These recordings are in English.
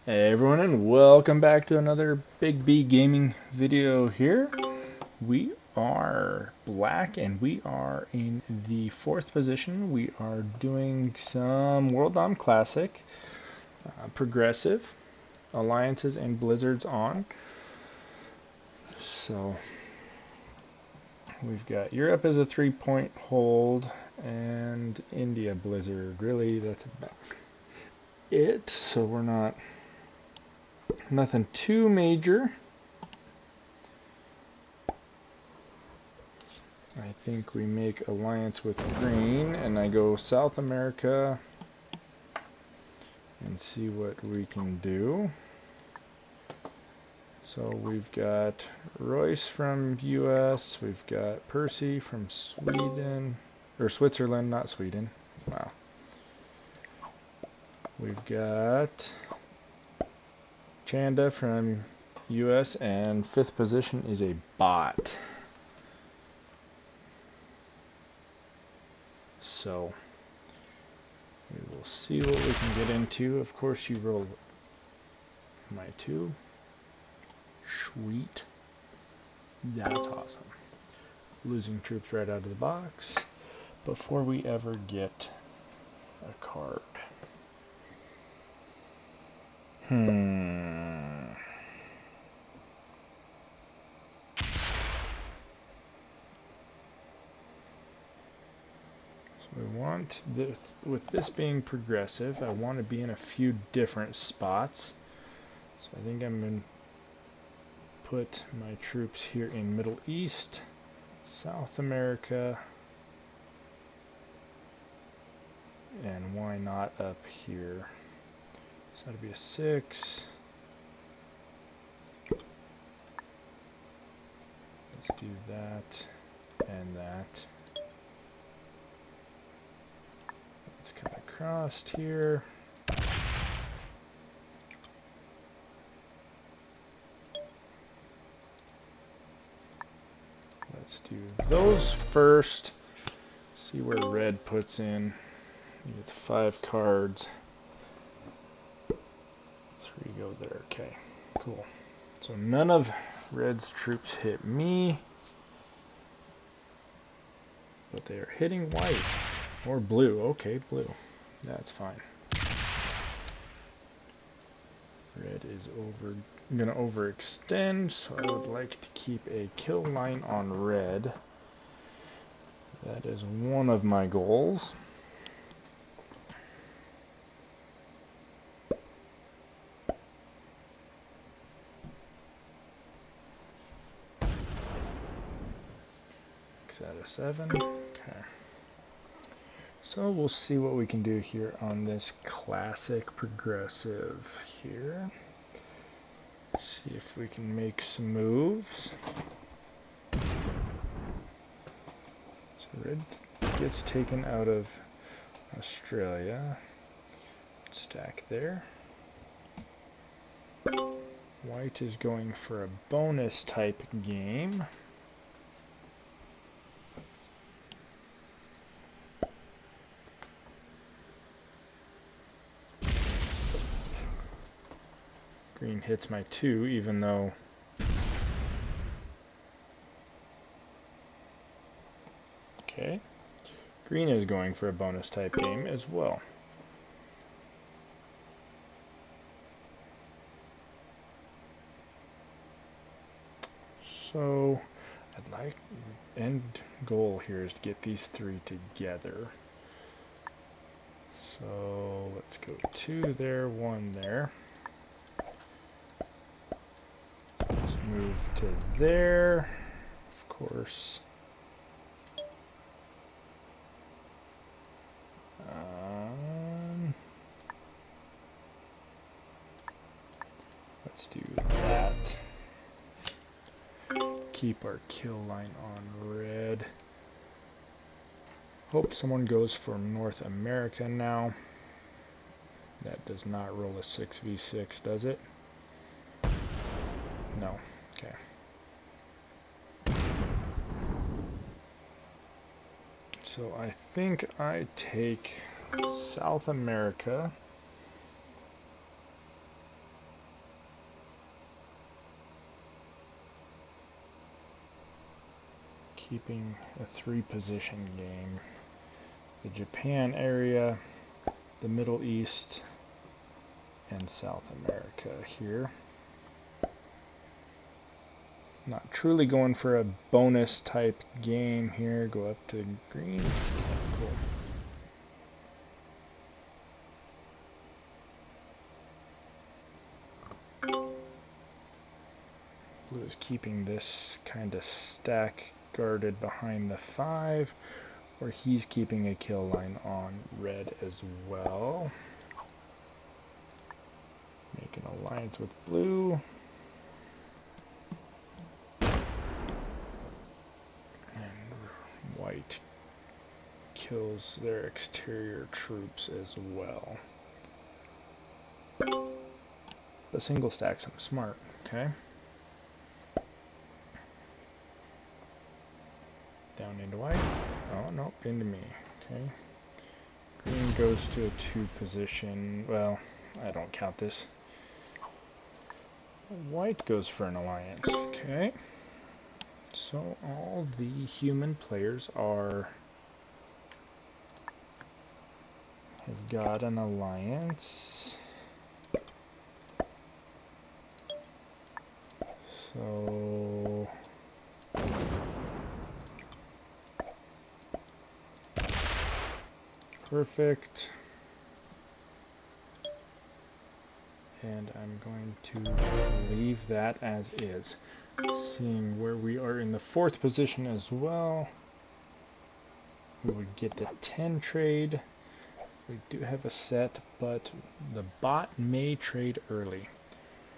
Hey everyone, and welcome back to another Big B Gaming video here. We are black and we are in the 4th position. We are doing some World Dom Classic, progressive, alliances and blizzards on. So we've got Europe as a 3-point hold and India Blizzard. Really, that's about it. So we're not nothing too major. I think we make alliance with green and I go South America and see what we can do. So we've got Royce from US, we've got Percy from Sweden, or Switzerland, not Sweden. Wow. We've got Chanda from US, and 5th position is a bot. So we will see what we can get into. Of course, you roll my 2. Sweet. That's awesome. Losing troops right out of the box before we ever get a card. We want this, with this being progressive, I want to be in a few different spots. So I think I'm going to put my troops here in Middle East, South America, and why not up here? So that'd be a 6. Let's do that and that. Let's come across here. Let's do those first. See where red puts in. It's 5 cards. 3 go there. Okay, cool. So none of red's troops hit me, but they are hitting white. Or blue. Okay, blue. That's fine. Red is gonna overextend, so I would like to keep a kill line on red. That is one of my goals. X out of 7. Okay. So we'll see what we can do here on this classic progressive here. See if we can make some moves. So red gets taken out of Australia. Stack there. White is going for a bonus type game. Green hits my 2, even though okay. Green is going for a bonus type game as well. So I'd like, end goal here is to get these 3 together. So let's go 2 there, 1 there. Let's move to there, of course. Let's do that. Keep our kill line on red. Hope someone goes for North America now. That does not roll a 6v6, does it? No. Okay. So I think I take South America. keeping a 3-position game. The Japan area, the Middle East, and South America here. Not truly going for a bonus type game here. Go up to green. Okay, cool. Blue is keeping this kind of stack guarded behind the 5, where he's keeping a kill line on red as well. Make an alliance with blue. White kills their exterior troops as well. But single stacks them smart, okay? Down into white. Oh, nope, into me, okay? Green goes to a 2-position. Well, I don't count this. White goes for an alliance, okay? So all the human players have got an alliance. So perfect. And I'm going to leave that as is. Seeing where we are in the 4th position as well, we would get the 10 trade. We do have a set, but the bot may trade early.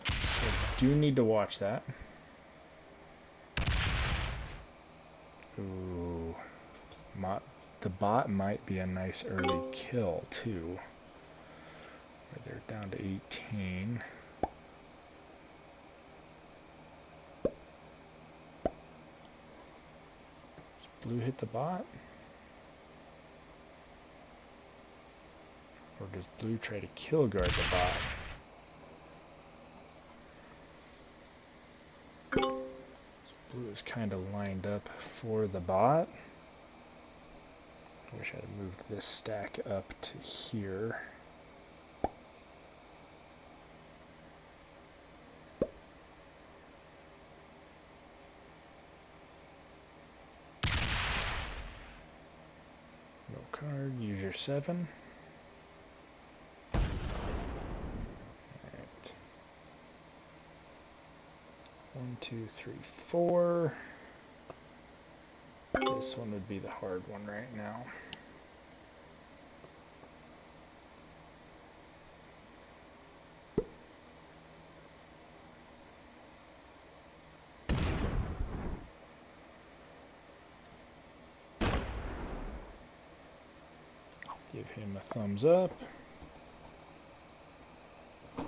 So do need to watch that. Ooh, the bot might be a nice early kill too. They're down to 18. Blue hit the bot? Or does blue try to kill guard the bot? So blue is kind of lined up for the bot. I wish I had moved this stack up to here. No card, use your 7. Alright. 1, 2, 3, 4. This one would be the hard one right now. Give him a thumbs up. I'm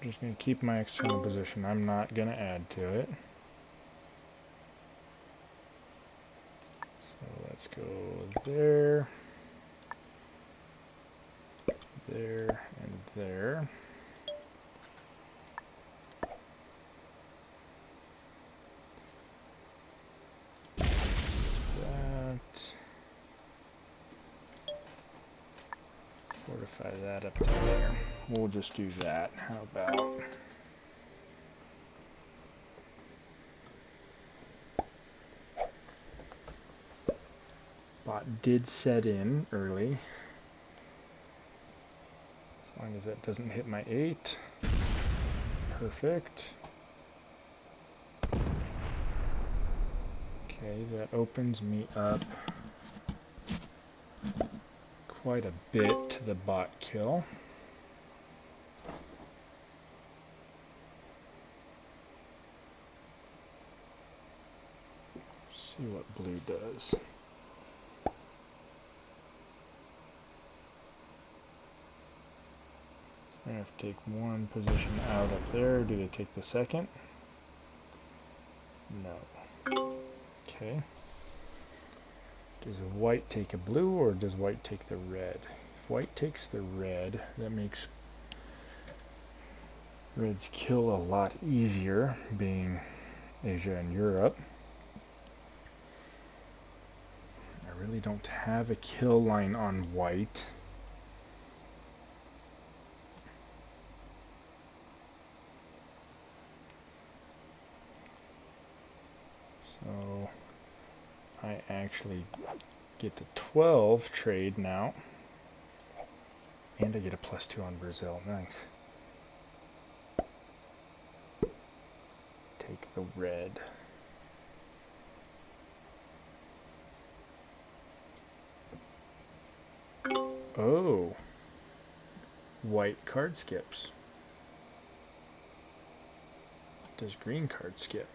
just going to keep my external position. I'm not going to add to it. So let's go there, there, and there. That. Fortify that up to there. We'll just do that. How about? Bot did set in early. As long as that doesn't hit my 8. Perfect. Okay, that opens me up quite a bit to the bot kill. See what blue does. I have to take 1 position out up there. Do they take the 2nd? No. Okay. Does white take a blue or does white take the red? If white takes the red, that makes red's kill a lot easier, being Asia and Europe. They don't have a kill line on white. So I actually get the 12 trade now. And I get a +2 on Brazil. Nice. Take the red. Oh. White card skips. Does green card skip?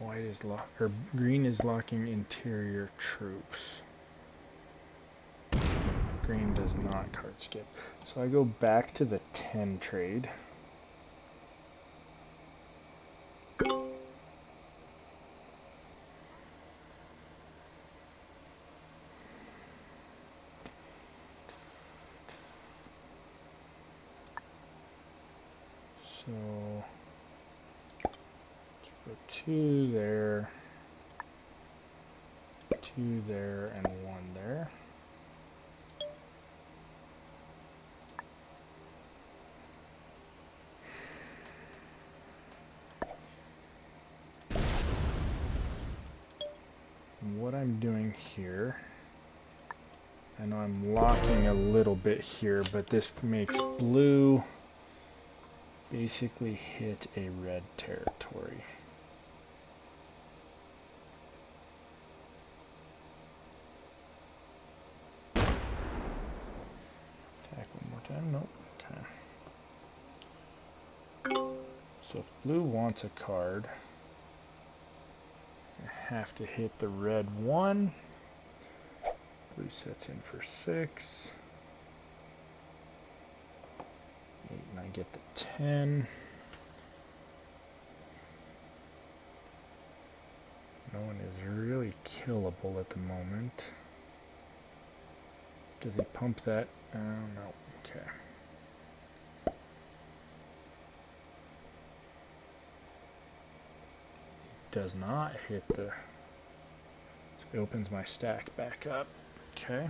White is green is locking interior troops. Green does not card skip. So I go back to the 10 trade. So let's put 2 there, 2 there, and 1 there. And what I'm doing here, I know I'm locking a little bit here, but this makes blue basically hit a red territory. Attack one more time. Nope. Okay. So if blue wants a card, I have to hit the red one. Blue sets in for 6. 8, and I get the 10. No one is really killable at the moment. Does he pump that? No. Okay. He does not hit the... So it opens my stack back up. Okay.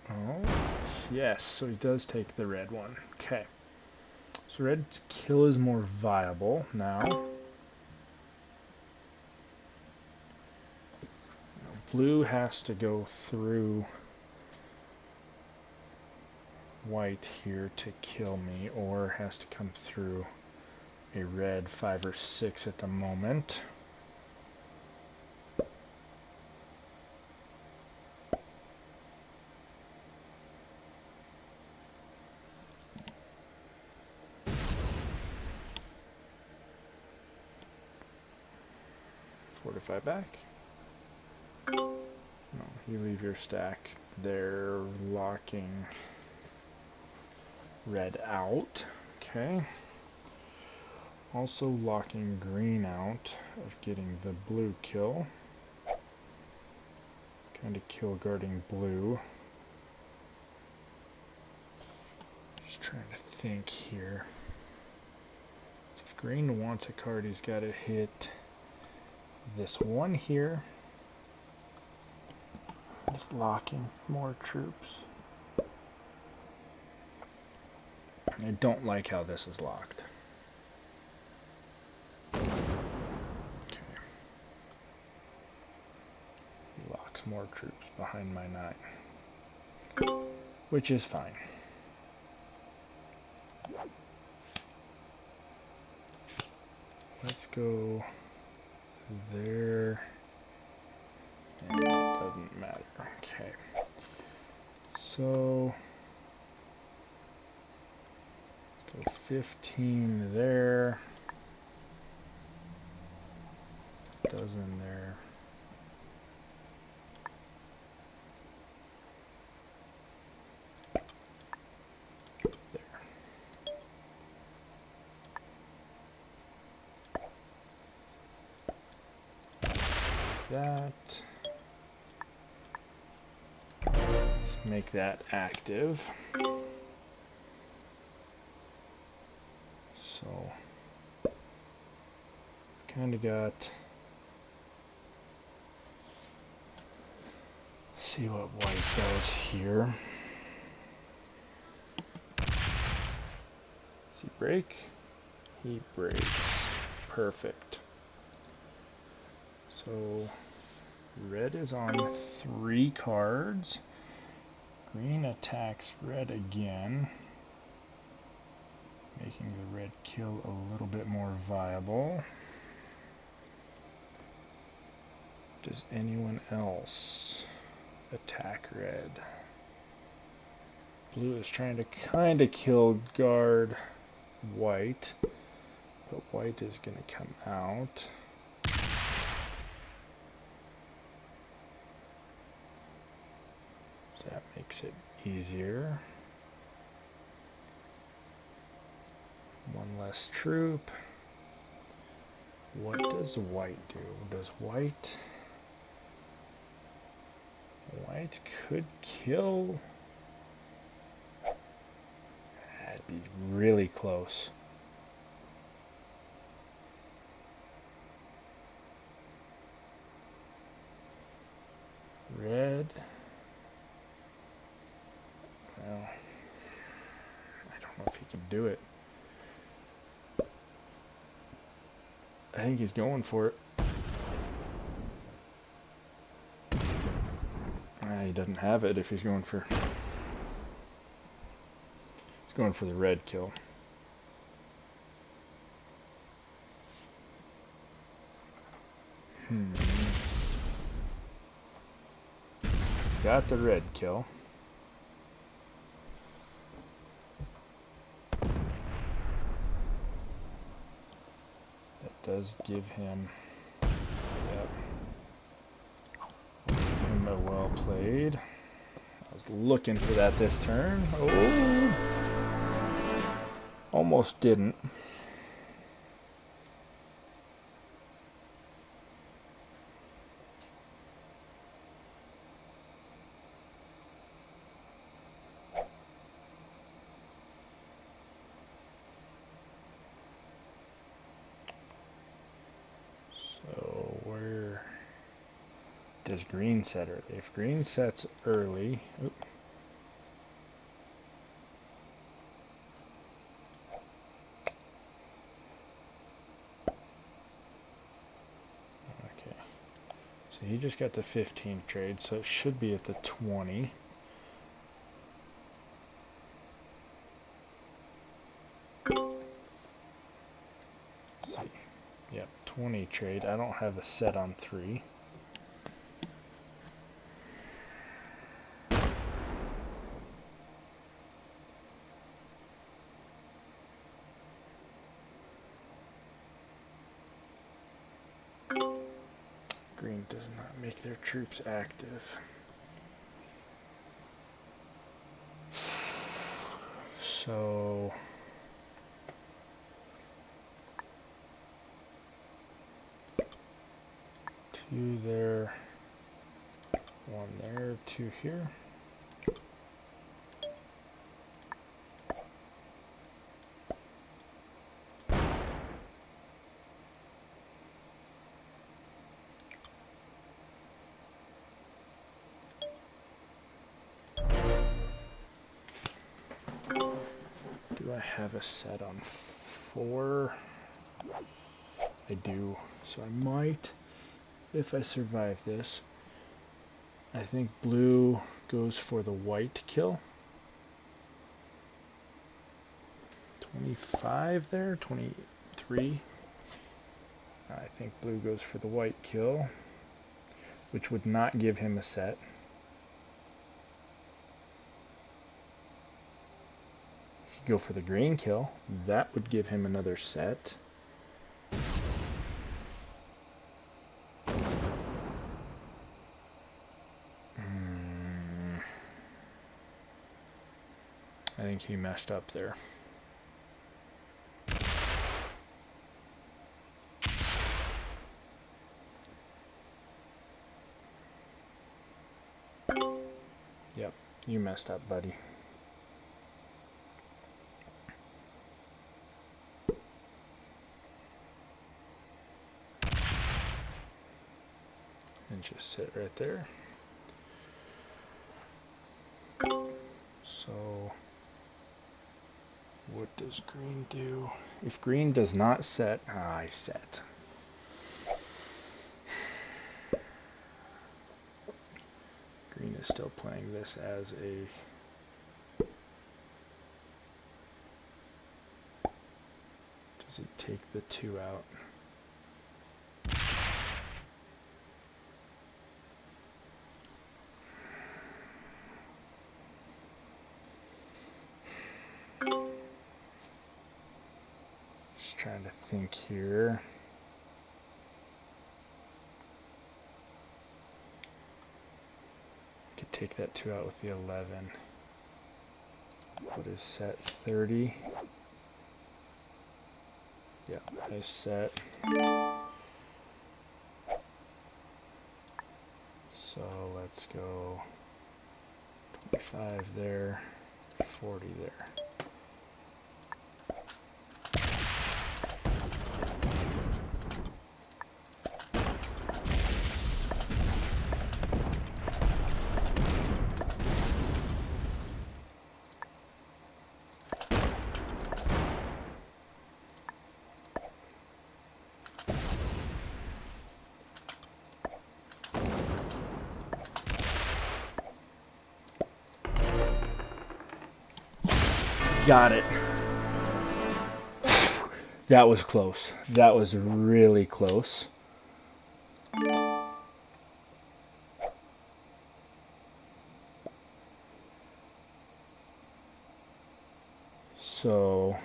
Oh, yes, so he does take the red one. Okay. So red's kill is more viable now. Blue has to go through white here to kill me, or has to come through a red 5 or 6 at the moment. Fortify back. No, you leave your stack. They're locking red out. Okay. Also locking green out of getting the blue kill. Kind of kill guarding blue. Just trying to think here. So if green wants a card, he's got to hit this one here. Just locking more troops. I don't like how this is locked. Okay. He locks more troops behind my 9. Which is fine. Let's go there. And it doesn't matter. Okay. So let's go 15 there. Dozen there. There. that. Let's make that active. So, kind of got. See what white does here. Does he break? He breaks. Perfect. So red is on 3 cards. Green attacks red again, making the red kill a little bit more viable. Does anyone else attack red? Blue is trying to kind of kill guard white, but white is going to come out. That makes it easier. One less troop. What does white do? Does white could kill? That'd be really close. Red. Well, I don't know if he can do it. I think he's going for it. He doesn't have it if he's going for... He's going for the red kill. He's got the red kill. That does give him... Yep. Give him a well played. I was looking for that this turn. Oh! Almost didn't. So where does green set early? If green sets early, okay. So he just got the 15 trade, so it should be at the 20. Let's see. Yep, 20 trade. I don't have a set on 3. Green does not make their troops active. So two there, one there, 2 here. Do I have a set on 4? I do, so I might, if I survive this. I think blue goes for the white kill. 25 there, 23. I think blue goes for the white kill, which would not give him a set. He could go for the green kill. That would give him another set. I think he messed up there. You messed up, buddy. And just sit right there. So what does green do? If green does not set, I set. Green is still playing this as a does he take the 2 out? Just trying to think here. Could take that 2 out with the 11. What is set? 30. Yeah, I set. So let's go 25 there, 40 there. Got it. That was close. That was really close. So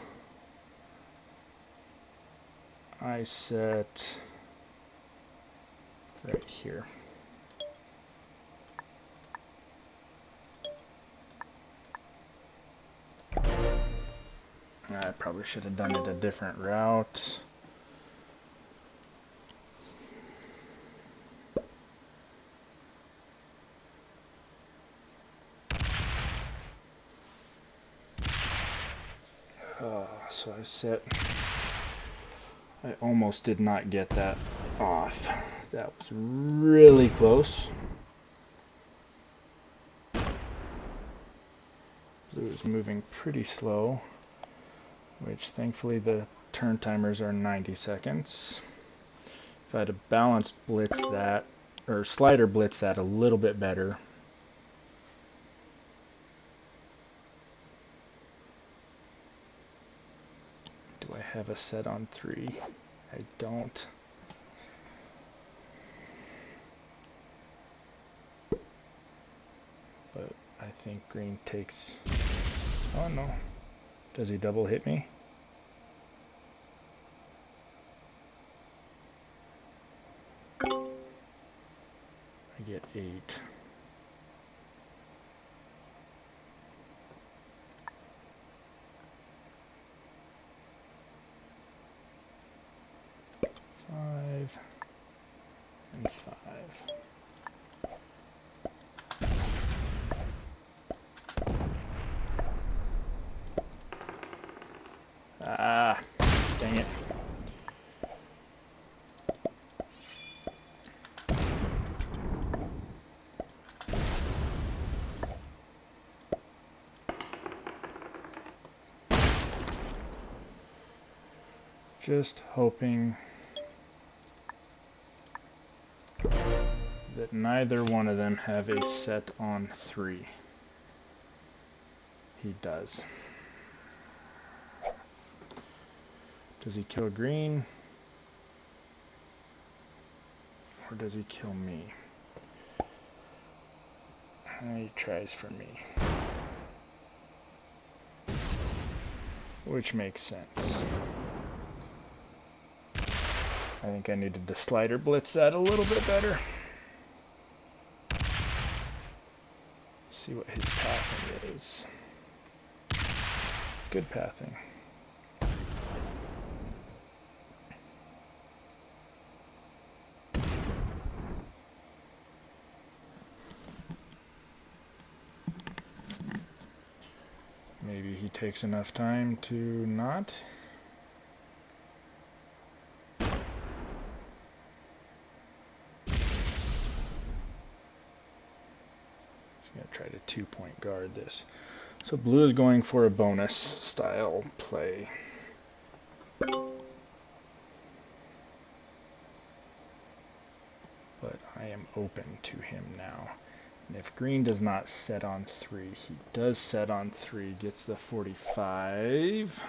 I set right here. I probably should have done it a different route. So I set, I almost did not get that off. That was really close. Blue is moving pretty slow, which thankfully the turn timers are 90 seconds. If I had a balanced blitz that, or slider blitz that a little bit better. Do I have a set on 3? I don't. But I think green takes, oh no. Does he double hit me? I get 8. Five and 5. Ah, dang it. Just hoping that neither one of them have a set on 3. He does. Does he kill green? Or does he kill me? He tries for me. Which makes sense. I think I needed to slider blitz that a little bit better. See what his pathing is. Good pathing. Maybe he takes enough time to not. Going to try to 2-point guard this. So blue is going for a bonus style play. But I am open to him now. And if green does not set on 3, he does set on 3, gets the 45.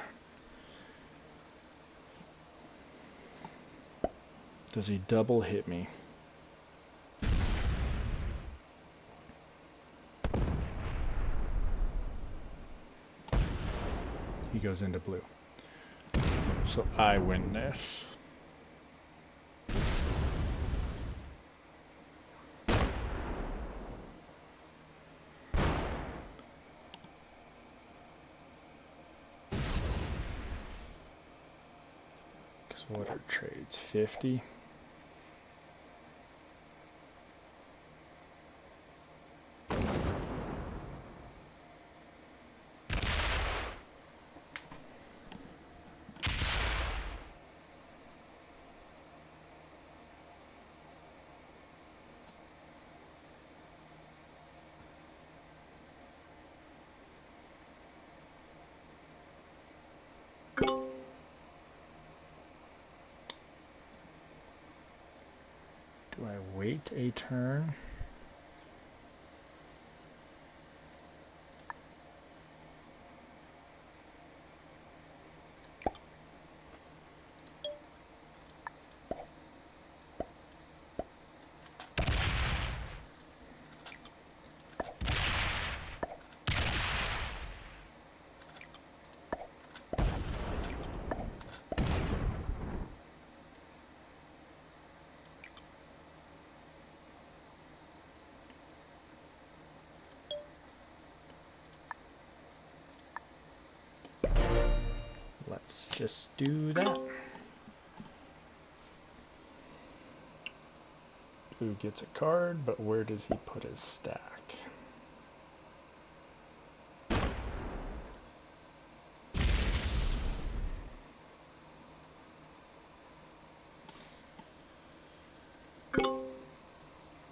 Does he double hit me? He goes into blue. So I win this. So what are trades? 50? Do I wait a turn? Let's just do that. Blue gets a card, but where does he put his stack?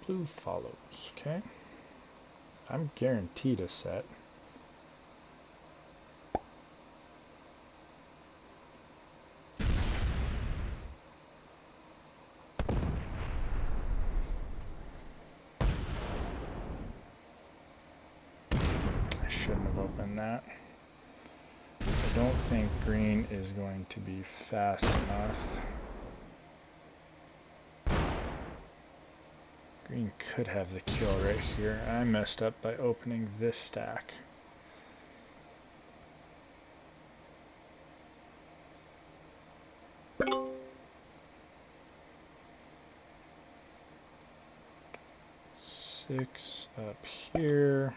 Blue follows, okay? I'm guaranteed a set. Shouldn't have opened that. I don't think green is going to be fast enough. Green could have the kill right here. I messed up by opening this stack. Six up here.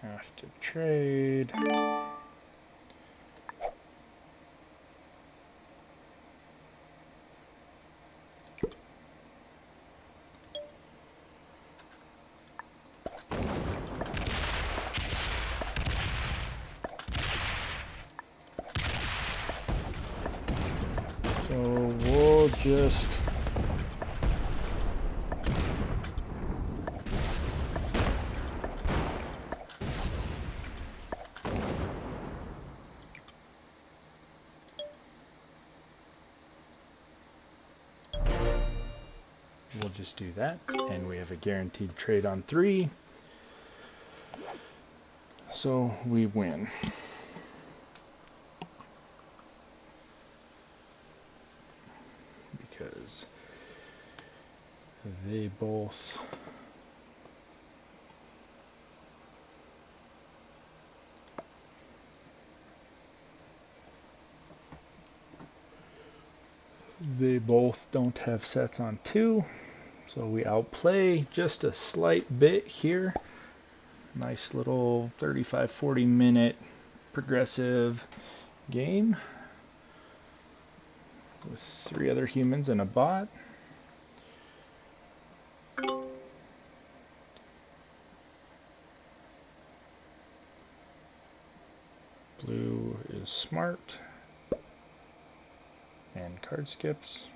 I have to trade. So we'll just do that, and we have a guaranteed trade on 3, so we win. Because they both don't have sets on 2. So we outplay just a slight bit here. Nice little 35-40 minute progressive game with 3 other humans and a bot. Blue is smart. And card skips.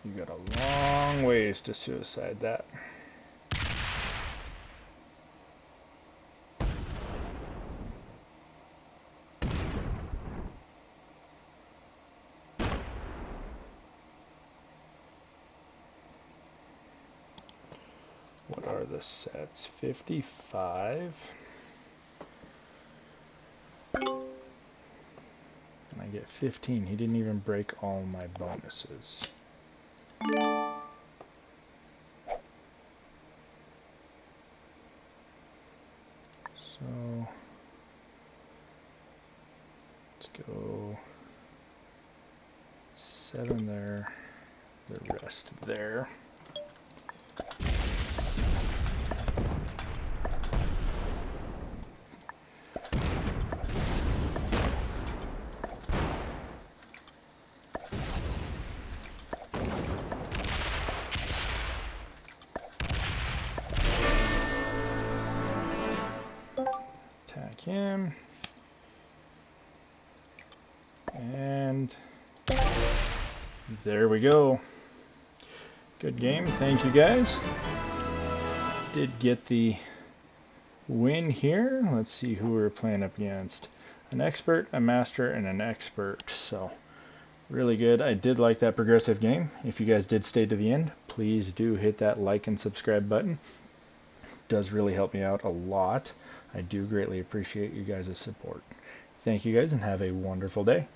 You got a long ways to suicide that. What are the sets? 55. And I get 15. He didn't even break all my bonuses. So let's go 7 there, the rest there. Attack him. And there we go. Good game. Thank you guys. Did get the win here. Let's see who we're playing up against. An expert, a master, and an expert. So really good. I did like that progressive game. If you guys did stay to the end, please do hit that like and subscribe button. It does really help me out a lot. I do greatly appreciate you guys' support. Thank you guys and have a wonderful day.